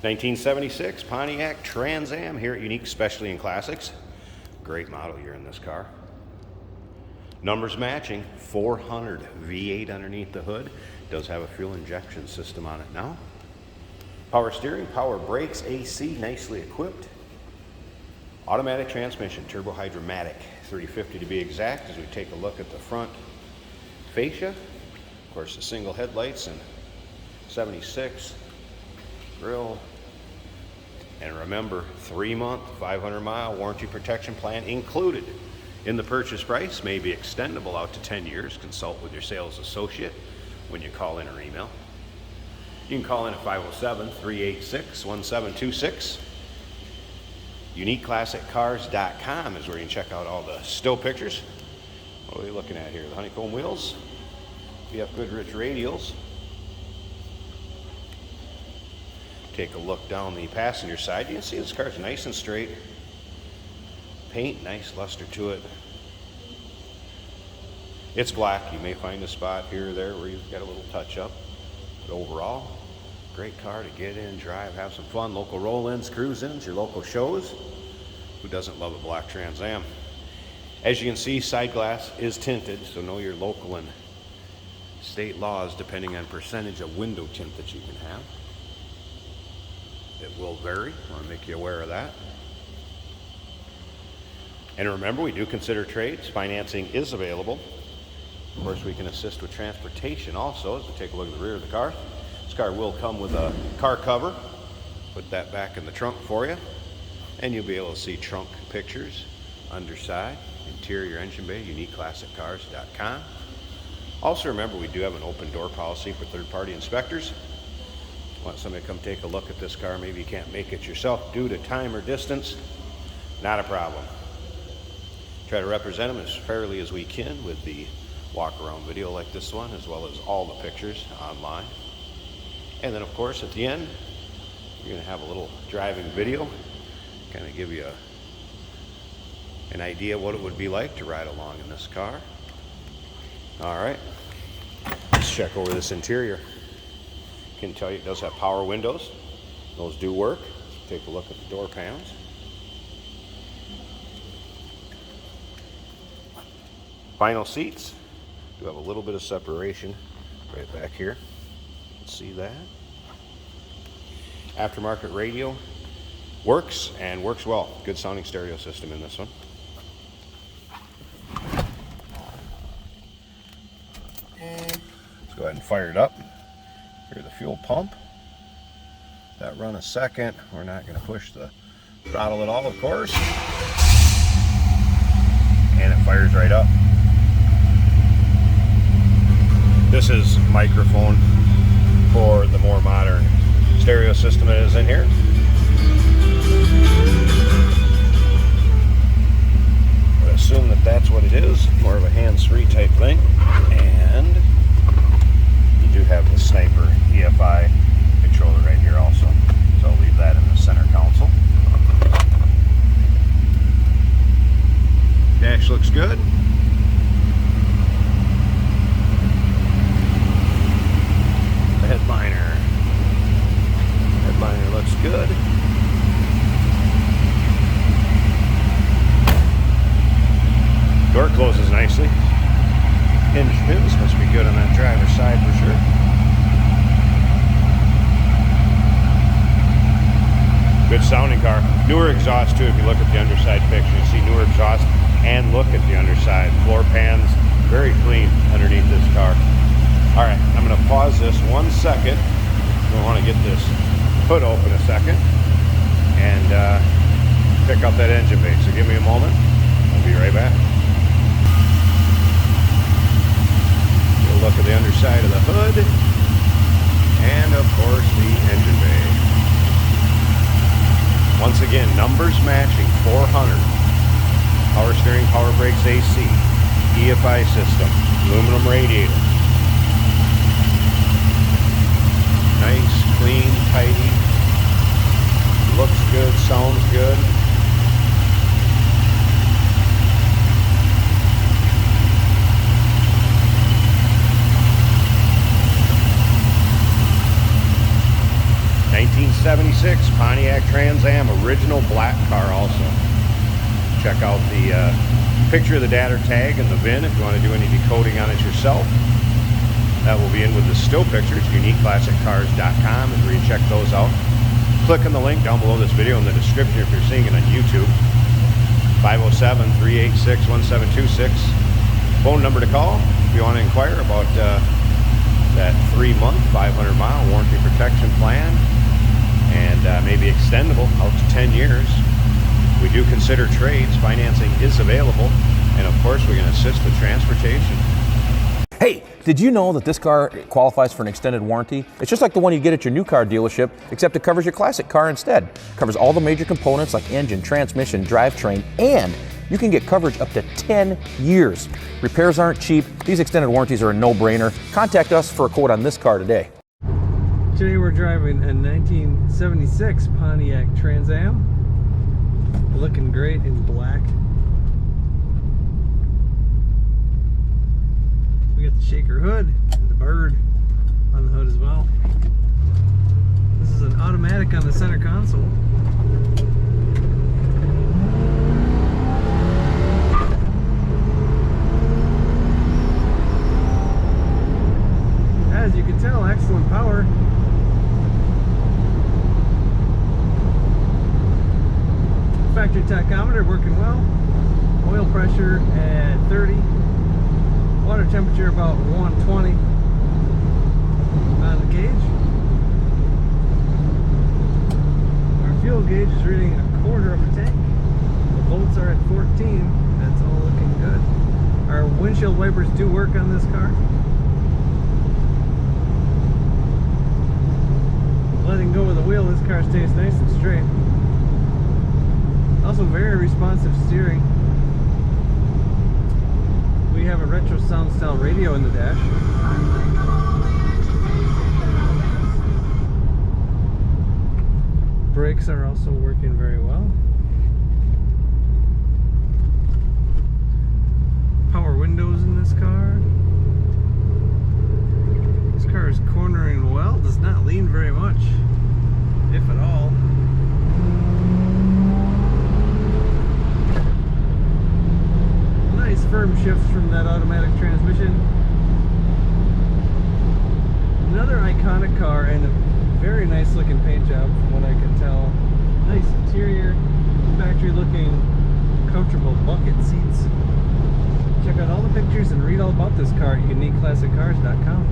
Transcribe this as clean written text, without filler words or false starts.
1976 Pontiac Trans Am here at Unique Specialty and Classics. Great model year in this car. Numbers matching, 400 V8 underneath the hood. Does have a fuel injection system on it now. Power steering, power brakes, AC, nicely equipped. Automatic transmission, turbo hydromatic, 350 to be exact, as we take a look at the front fascia. Of course, the single headlights and 76 grille. And remember, 3-month, 500-mile warranty protection plan included in the purchase price, may be extendable out to 10 years. Consult with your sales associate when you call in or email. You can call in at 507-386-1726. UniqueClassicCars.com is where you can check out all the still pictures. What are we looking at here? The honeycomb wheels, BF Goodrich radials. Take a look down the passenger side. You can see this car's nice and straight. Paint, nice luster to it. It's black. You may find a spot here or there where you've got a little touch up. But overall, great car to get in, drive, have some fun. Local roll-ins, cruise-ins, your local shows. Who doesn't love a black Trans Am? As you can see, side glass is tinted, so know your local and state laws depending on percentage of window tint that you can have. It will vary. I want to make you aware of that. And remember, we do consider trades. Financing is available. Of course, we can assist with transportation also, as we take a look at the rear of the car. This car will come with a car cover. Put that back in the trunk for you. And you'll be able to see trunk pictures, underside, interior engine bay, UniqueClassicCars.com. Also remember, we do have an open door policy for third-party inspectors. Want somebody to come take a look at this car, maybe you can't make it yourself due to time or distance, not a problem. Try to represent them as fairly as we can with the walk-around video like this one, as well as all the pictures online. And then of course at the end, you're going to have a little driving video, kind of give you an idea what it would be like to ride along in this car. All right, let's check over this interior. Can tell you it does have power windows. Those do work. Take a look at the door panels. Vinyl seats do have a little bit of separation right back here. You can see that. Aftermarket radio works and works well. Good sounding stereo system in this one. Let's go ahead and fire it up. Here's the fuel pump. That run a second. We're not going to push the throttle at all, of course. And it fires right up. This is microphone for the more modern stereo system that is in here. I would assume that that's what it is. More of a hands-free type thing. And you do have the Sniper EFI controller right here also, so I'll leave that in the center console. Dash looks good. The headliner looks good. Door closes nicely. Hinge pins must be good on that driver's side for sure. Good sounding car. Newer exhaust too. If you look at the underside picture, you see newer exhaust and look at the underside. Floor pans, very clean underneath this car. All right, I'm going to pause this 1 second. I want to get this hood open a second and pick up that engine bay. So give me a moment. I'll be right back. Look at the underside of the hood, and of course the engine bay. Once again, numbers matching, 400. Power steering, power brakes, AC, EFI system, aluminum radiator. Nice, clean, tidy, looks good, sounds good. 1976 Pontiac Trans Am, original black car also. Check out the picture of the data tag and the VIN if you want to do any decoding on it yourself. That will be in with the still pictures. UniqueClassicCars.com is where you check those out. Click on the link down below this video in the description if you're seeing it on YouTube. 507-386-1726. Phone number to call if you want to inquire about that 3-month, 500-mile warranty protection plan, and maybe extendable out to 10 years. We do consider trades. Financing is available, and of course we can assist with transportation. Hey, did you know that this car qualifies for an extended warranty? It's just like the one you get at your new car dealership, except it covers your classic car instead. It covers all the major components like engine, transmission, drivetrain, and you can get coverage up to 10 years. Repairs aren't cheap. These extended warranties are a no-brainer. Contact us for a quote on this car today. Today we're driving a 1976 Pontiac Trans Am. Looking great in black. We got the shaker hood and the bird on the hood as well. This is an automatic on the center console. As you can tell, excellent power. Factory tachometer working well. Oil pressure at 30. Water temperature about 120 on the gauge. Our fuel gauge is reading 1/4 of a tank. The volts are at 14. That's all looking good. Our windshield wipers do work on this car. Letting go of the wheel, this car stays nice and straight. Also very responsive steering. We have a retro sound style radio in the dash. Brakes are also working very well. Power windows in this car. This car is cornering well, does not lean very much, if at all. Nice firm shifts from that automatic transmission. Another iconic car and a very nice looking paint job from what I can tell. Nice interior, factory looking, comfortable bucket seats. Check out all the pictures and read all about this car at UniqueClassicCars.com.